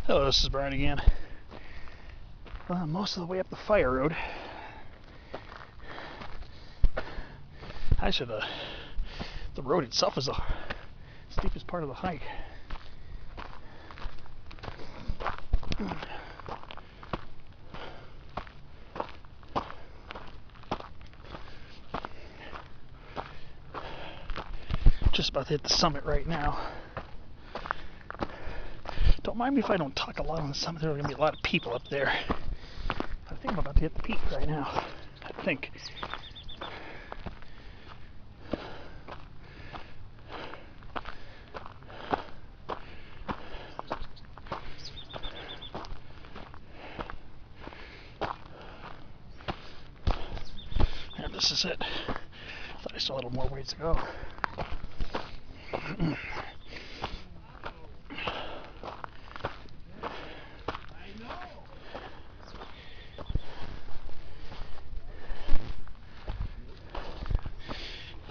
Hello, this is Brian again. Most of the way up the fire road. Actually, the road itself is the steepest part of the hike. Just about to hit the summit right now. Don't mind me if I don't talk a lot on the summit. There are going to be a lot of people up there. I think I'm about to hit the peak right now. I think. And this is it. I thought I still had a little more ways to go.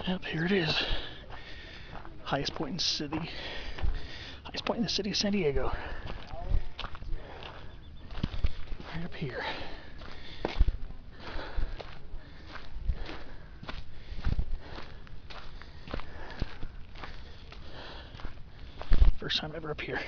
Yep, here it is. Highest point in the city. Highest point in the city of San Diego. Right up here. First time ever up here.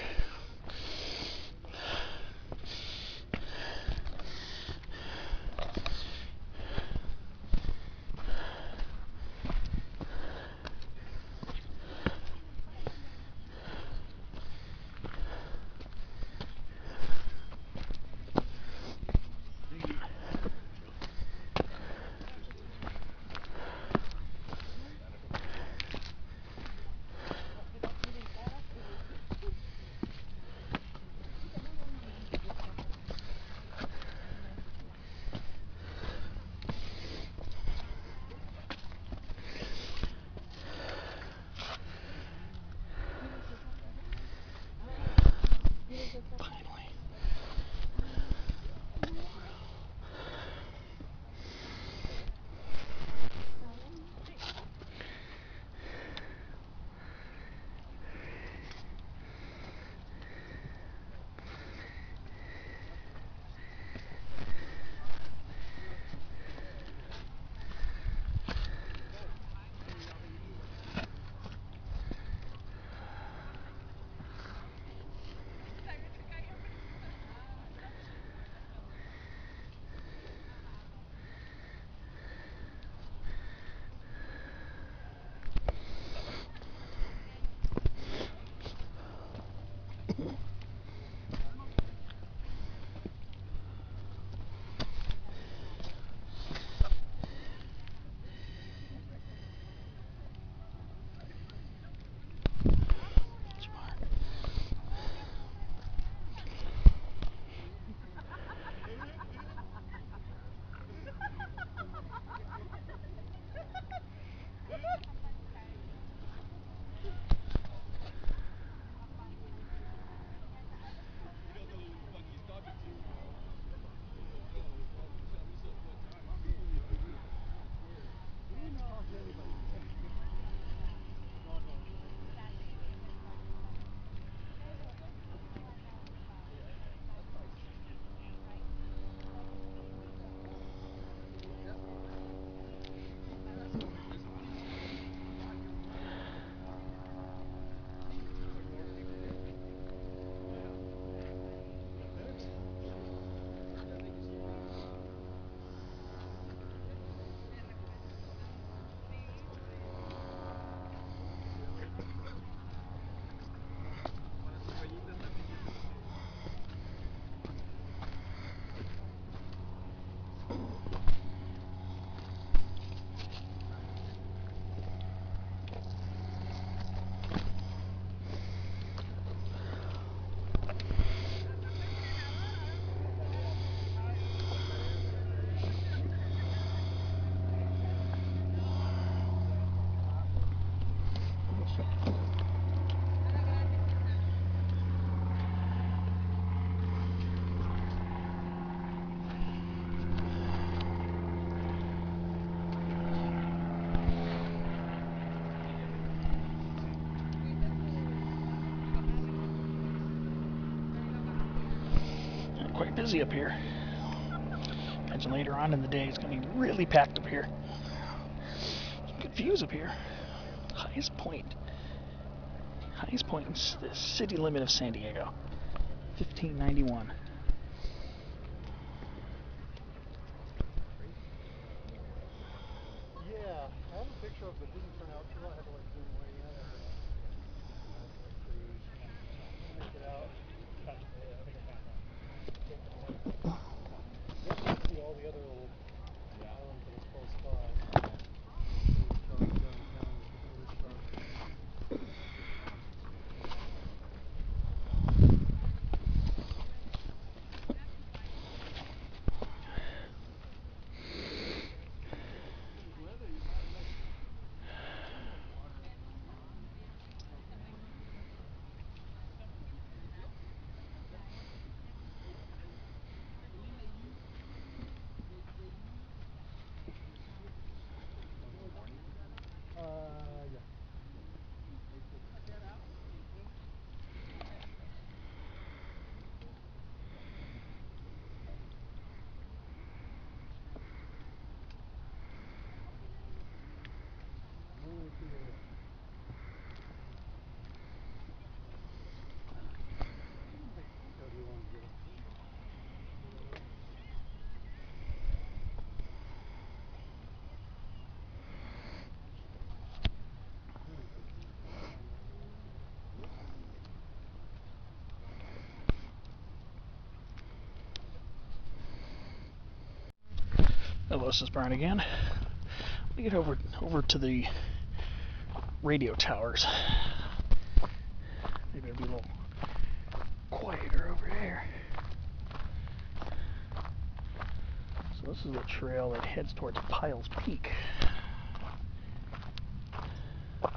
quite busy up here. Imagine later on in the day it's going to be really packed up here. Good views up here. Highest point in the city limit of San Diego, 1591. Yeah, I have a picture of it, but it didn't turn out too well. I had to like zoom way in or make it out. I think I found one. You have to see all the other little islands that are close by. Really sharp downtown, really sharp. Yeah. Hello, this is Brian again. Let me get over to the radio towers. Maybe it'll be a little quieter over there. So this is the trail that heads towards Powell's Peak. I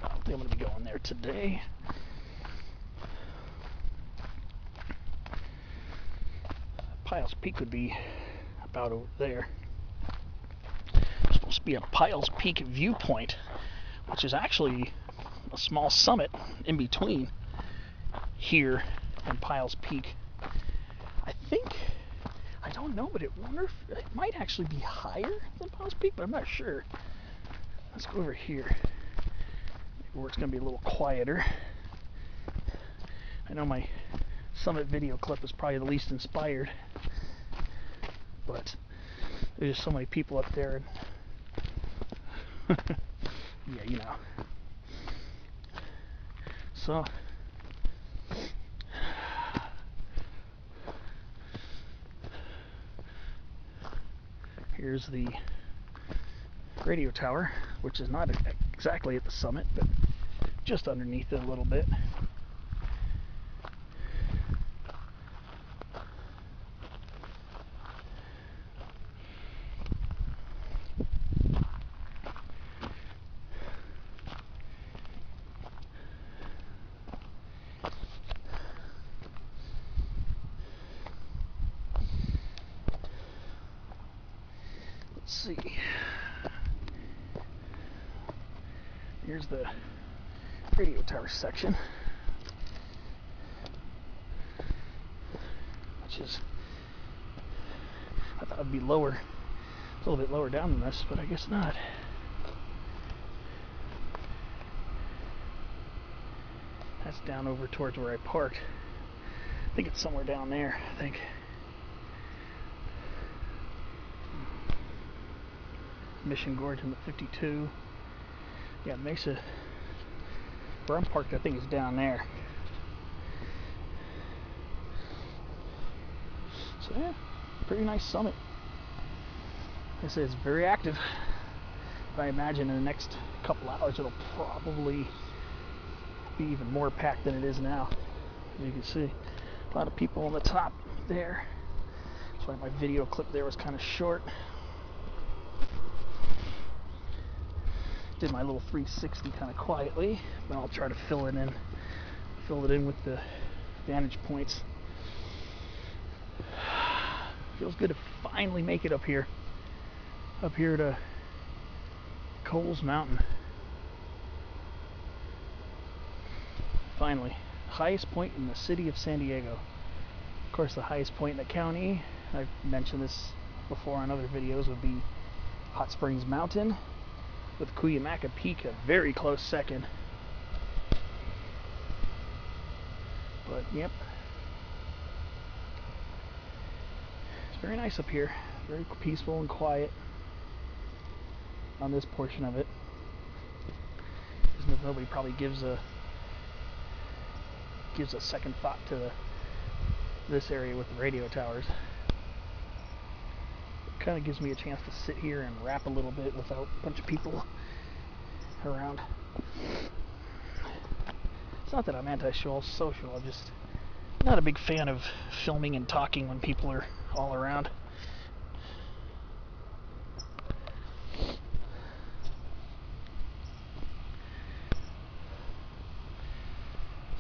don't think I'm going to be going there today. Powell's Peak would be about over there. There's supposed to be a Powell's Peak viewpoint, which is actually a small summit in between here and Powell's Peak. I don't know, but I wonder if it might actually be higher than Powell's Peak, but I'm not sure. Let's go over here, where it's going to be a little quieter. I know my summit video clip is probably the least inspired, but there's just so many people up there, and yeah, you know. So here's the radio tower, which is not exactly at the summit, but just underneath it a little bit. Let's see. Here's the radio tower section, which is, I thought it would be lower, a little bit lower down than this, but I guess not. That's down over towards where I parked. I think it's somewhere down there, I think. Mission Gorge in the 52. Yeah, Mesa, where I'm parked, I think is down there. So yeah, pretty nice summit. Like I say, it's very active. But I imagine in the next couple hours it'll probably be even more packed than it is now. As you can see, a lot of people on the top there. That's why my video clip there was kind of short. Did my little 360 kind of quietly, but I'll try to fill it in with the vantage points. Feels good to finally make it up here to Cowles Mountain. finally. Highest point in the city of San Diego. Of course, the highest point in the county, I've mentioned this before on other videos, would be Hot Springs Mountain, with Cuyamaca Peak a very close second. But, yep. It's very nice up here. Very peaceful and quiet on this portion of it. Nobody probably gives a second thought to this area with the radio towers. It kind of gives me a chance to sit here and rap a little bit without a bunch of people around. It's not that I'm anti-social, I'm just not a big fan of filming and talking when people are all around.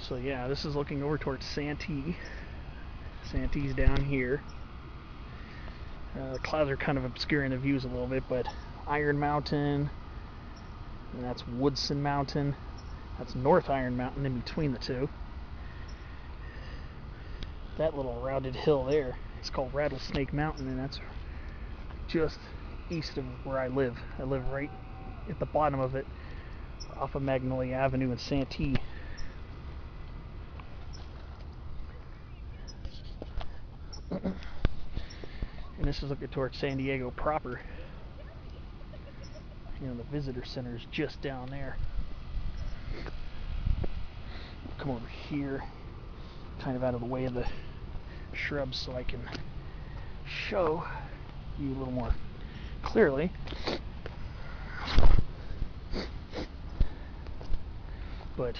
So yeah, this is looking over towards Santee. Santee's down here. The clouds are kind of obscuring the views a little bit, but Iron Mountain, and that's Woodson Mountain. That's North Iron Mountain in between the two. That little rounded hill there, it's called Rattlesnake Mountain, and that's just east of where I live. I live right at the bottom of it, off of Magnolia Avenue in Santee. And this is looking towards San Diego proper. You know, the visitor center is just down there. Come over here, kind of out of the way of the shrubs so I can show you a little more clearly. But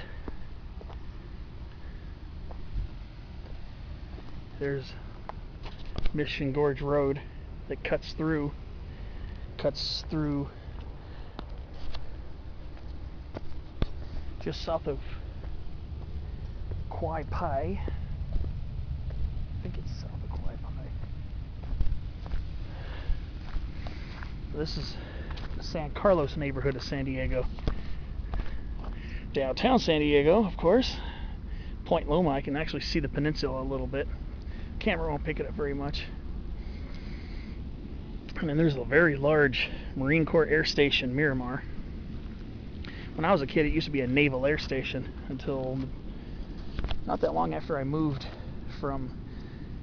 there's Mission Gorge Road that cuts through just south of Quai Pai. I think it's south of Quai Pai. This is the San Carlos neighborhood of San Diego. Downtown San Diego, of course. Point Loma, I can actually see the peninsula a little bit. Camera won't pick it up very much. And then there's a very large Marine Corps Air Station, Miramar. When I was a kid, it used to be a naval air station until not that long after I moved from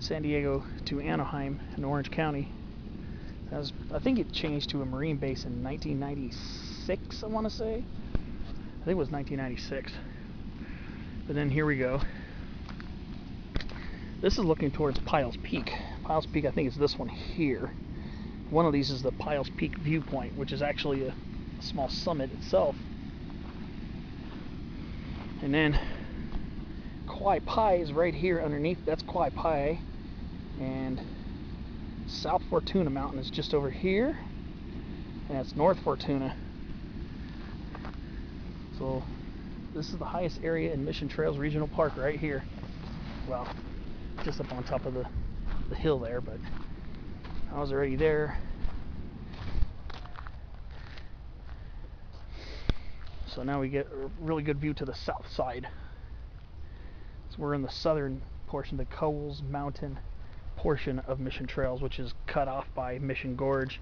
San Diego to Anaheim in Orange County. I think it changed to a Marine base in 1996, I want to say. I think it was 1996. But then here we go. This is looking towards Powell's Peak. Powell's Peak, I think it's this one here. One of these is the Powell's Peak viewpoint, which is actually a small summit itself. And then Quai Pai is right here underneath. That's Quai Pai. And South Fortuna Mountain is just over here. And that's North Fortuna. So this is the highest area in Mission Trails Regional Park right here. Well, just up on top of the hill there, but I was already there. So now we get a really good view to the south side. So we're in the southern portion, the Cowles Mountain portion of Mission Trails, which is cut off by Mission Gorge.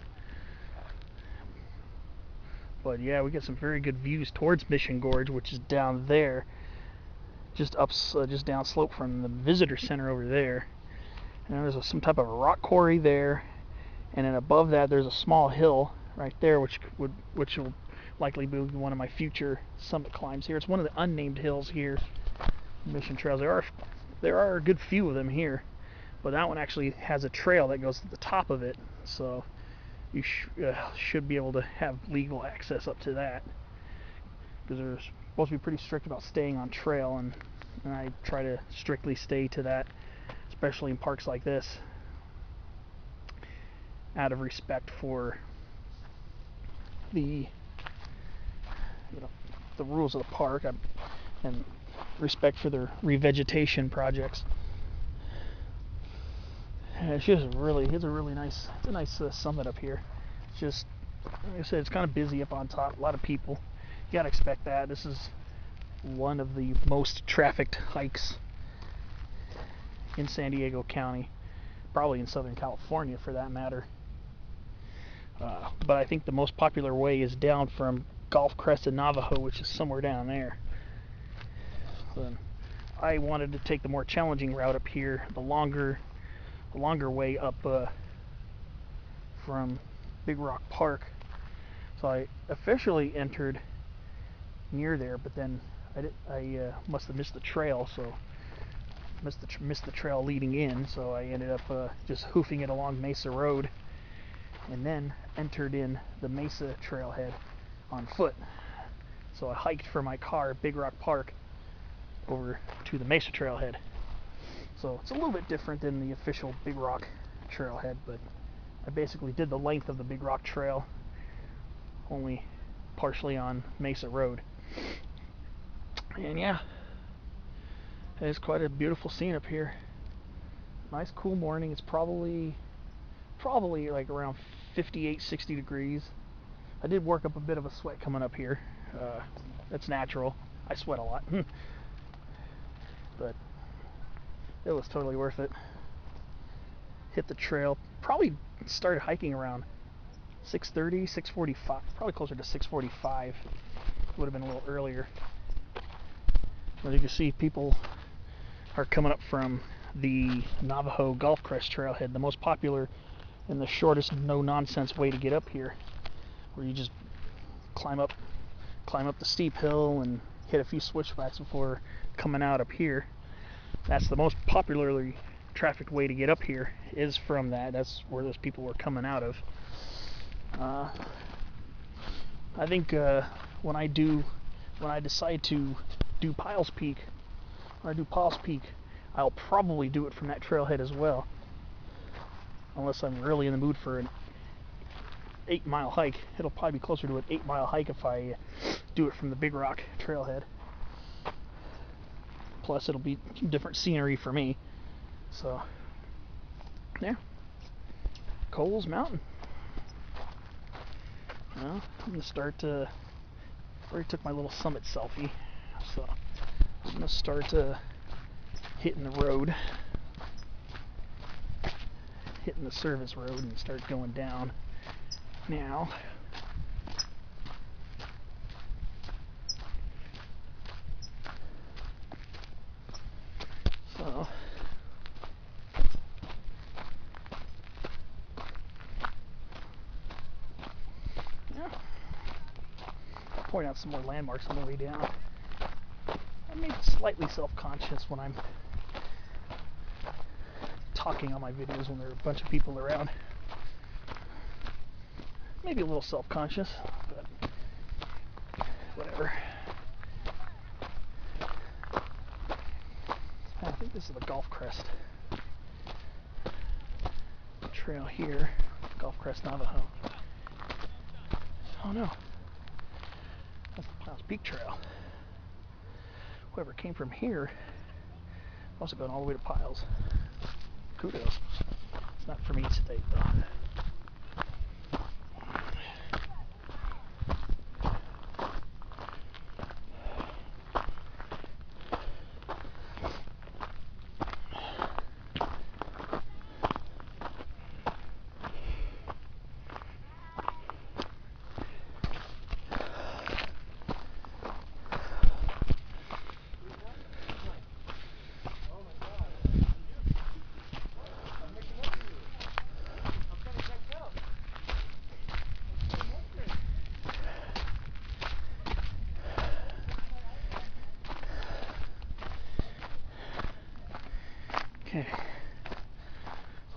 But yeah, we get some very good views towards Mission Gorge, which is down there, just down slope from the visitor center over there. And there's some type of a rock quarry there, and then above that there's a small hill right there, which will likely be one of my future summit climbs here. It's one of the unnamed hills here, Mission Trails. There are a good few of them here, but that one actually has a trail that goes to the top of it, so you should be able to have legal access up to that, because they're supposed to be pretty strict about staying on trail, and I try to strictly stay to that, especially in parks like this, out of respect for the rules of the park and respect for their revegetation projects. And it's a really nice summit up here. It's just, like I said, it's kind of busy up on top, a lot of people. You gotta expect that. This is one of the most trafficked hikes in San Diego County, probably in Southern California for that matter. But I think the most popular way is down from Golfcrest to Navajo, which is somewhere down there. So I wanted to take the more challenging route up here, the longer way up from Big Rock Park. So I officially entered near there, but then I must have missed the trail, so missed the trail leading in. So I ended up just hoofing it along Mesa Road, and then entered in the Mesa trailhead on foot. So I hiked from my car at Big Rock Park over to the Mesa trailhead. So it's a little bit different than the official Big Rock trailhead, but I basically did the length of the Big Rock trail, only partially on Mesa Road. And yeah, it's quite a beautiful scene up here. Nice cool morning. It's probably like around 58-60 degrees. I did work up a bit of a sweat coming up here. That's natural. I sweat a lot. But it was totally worth it. Hit the trail. Probably started hiking around 6:30, 6:45. Probably closer to 6:45. Would have been a little earlier. As you can see, people are coming up from the Navajo Golfcrest trailhead, the most popular and the shortest, no-nonsense way to get up here, where you just climb up the steep hill and hit a few switchbacks before coming out up here. That's the most popularly trafficked way to get up here, is from that. That's where those people were coming out of. I think when I decide to do Powell's Peak, I'll probably do it from that trailhead as well, unless I'm really in the mood for an 8-mile hike. It'll probably be closer to an 8-mile hike if I do it from the Big Rock trailhead. Plus it'll be different scenery for me. So yeah, Cowles Mountain. Well, I'm gonna start already took my little summit selfie, so I'm gonna start hitting the road, hitting the service road, and start going down now. So yeah, I'll point out some more landmarks on the way down. I'm maybe slightly self-conscious when I'm talking on my videos when there are a bunch of people around. Maybe a little self-conscious, but whatever. I think this is the Golfcrest trail here. Golfcrest, Navajo. Oh no. That's the Powell's Peak Trail. Whoever came from here must have gone all the way to Powell's. Kudos. It's not for me to state though. Okay, so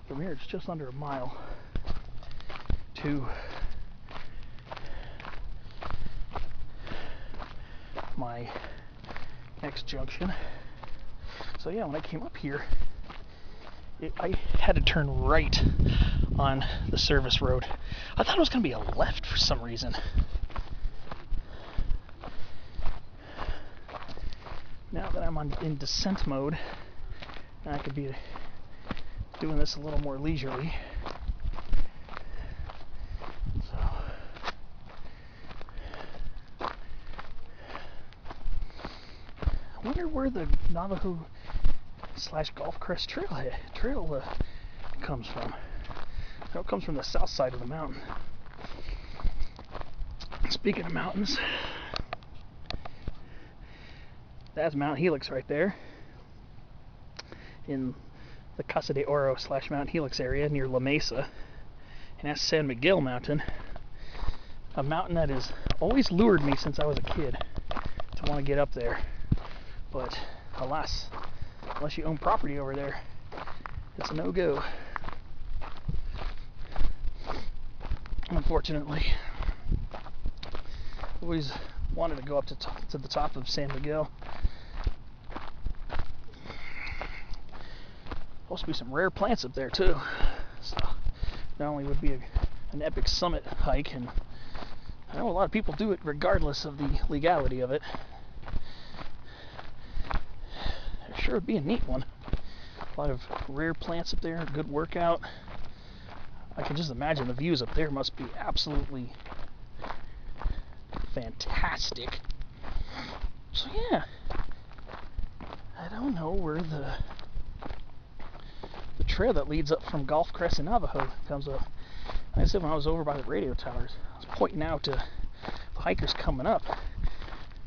from here it's just under a mile to my next junction. So yeah, when I came up here, I had to turn right on the service road. I thought it was going to be a left for some reason. Now that I'm in descent mode, I could be doing this a little more leisurely. So I wonder where the Navajo / Golfcrest trail comes from. I know it comes from the south side of the mountain. Speaking of mountains, that's Mount Helix right there in the Casa de Oro / Mount Helix area near La Mesa. And that's San Miguel Mountain, a mountain that has always lured me since I was a kid to want to get up there. But alas, unless you own property over there, it's a no-go. Unfortunately, always wanted to go up to the top of San Miguel. Supposed to be some rare plants up there too. So not only would it be an epic summit hike, and I know a lot of people do it regardless of the legality of it. It sure would be a neat one. A lot of rare plants up there, a good workout. I can just imagine the views up there must be absolutely fantastic. So yeah, I don't know where the trail that leads up from Golfcrest and Navajo comes up. Like I said, when I was over by the radio towers, I was pointing out to the hikers coming up.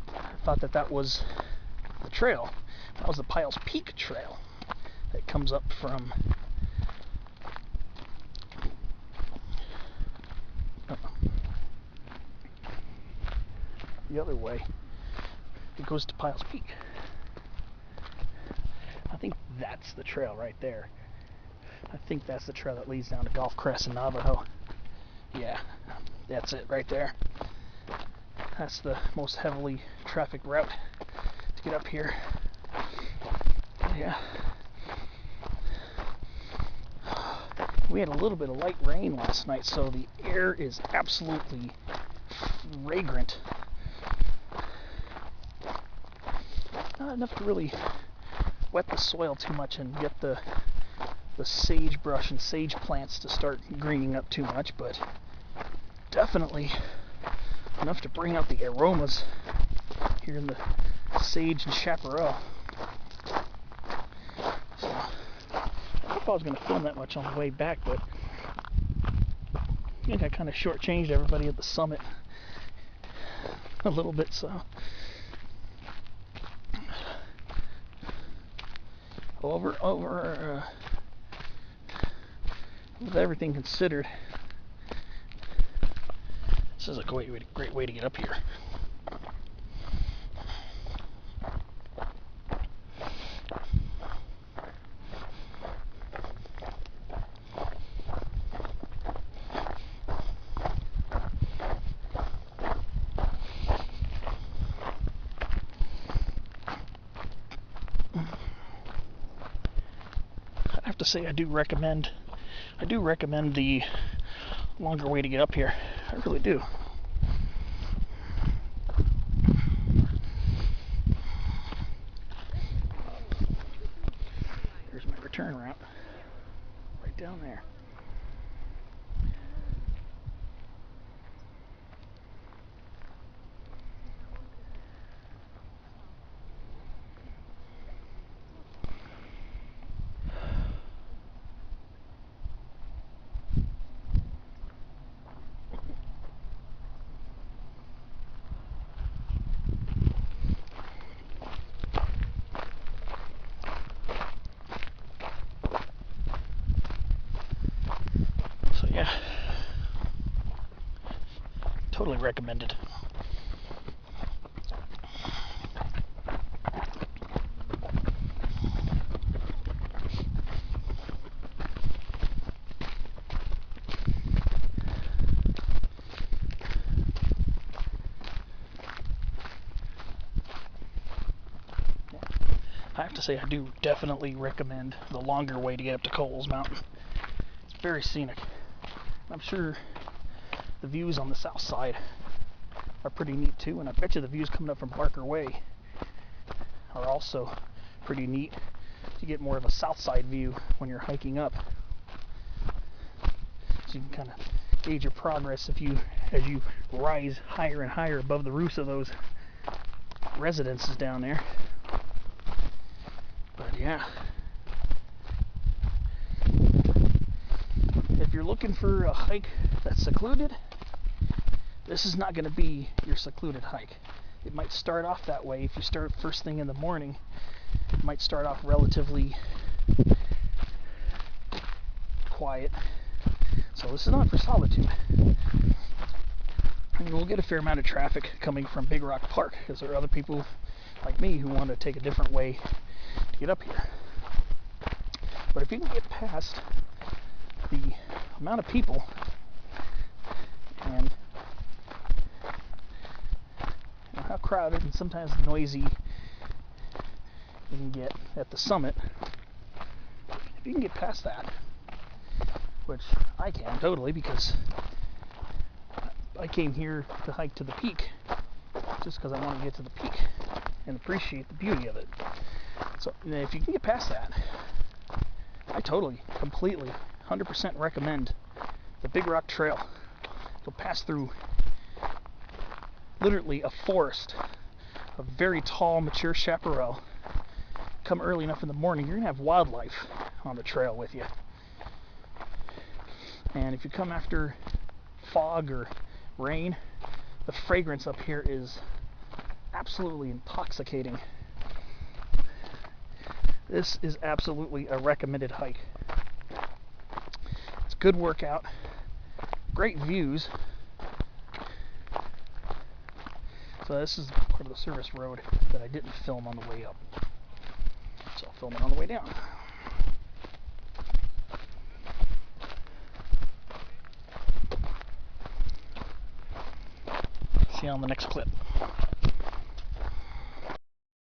I thought that was the trail. That was the Powell's Peak trail that comes up from the other way. It goes to Powell's Peak. I think that's the trail right there. I think that's the trail that leads down to Golfcrest and Navajo. Yeah, that's it right there. That's the most heavily trafficked route to get up here. Yeah. We had a little bit of light rain last night, so the air is absolutely fragrant. Not enough to really wet the soil too much and get the sagebrush and sage plants to start greening up too much, but definitely enough to bring out the aromas here in the sage and chaparral. So, I don't know if I was going to film that much on the way back, but I think I kind of shortchanged everybody at the summit a little bit, so. With everything considered, this is a great way to get up here. I have to say I do recommend the longer way to get up here. I really do. There's my return route. Right down there. Yeah, totally recommended. I have to say I do definitely recommend the longer way to get up to Cowles Mountain. It's very scenic. I'm sure the views on the south side are pretty neat too, and I bet you the views coming up from Barker Way are also pretty neat to get more of a south side view when you're hiking up. So you can kind of gauge your progress as you rise higher and higher above the roofs of those residences down there. yeah. If you're looking for a hike that's secluded, this is not going to be your secluded hike. It might start off that way. If you start first thing in the morning, it might start off relatively quiet. So this is not for solitude. And we'll get a fair amount of traffic coming from Big Rock Park, because there are other people like me who want to take a different way to get up here. But if you can get past the amount of people and how crowded and sometimes noisy you can get at the summit, if you can get past that, which I can totally, because I came here to hike to the peak just because I want to get to the peak and appreciate the beauty of it. So if you can get past that, I totally, completely, 100% recommend the Big Rock Trail. You'll pass through literally a forest of very tall, mature chaparral. Come early enough in the morning, you're going to have wildlife on the trail with you. And if you come after fog or rain, the fragrance up here is absolutely intoxicating. This is absolutely a recommended hike. It's a good workout, great views. So this is part of the service road that I didn't film on the way up. So I'll film it on the way down. See you on the next clip.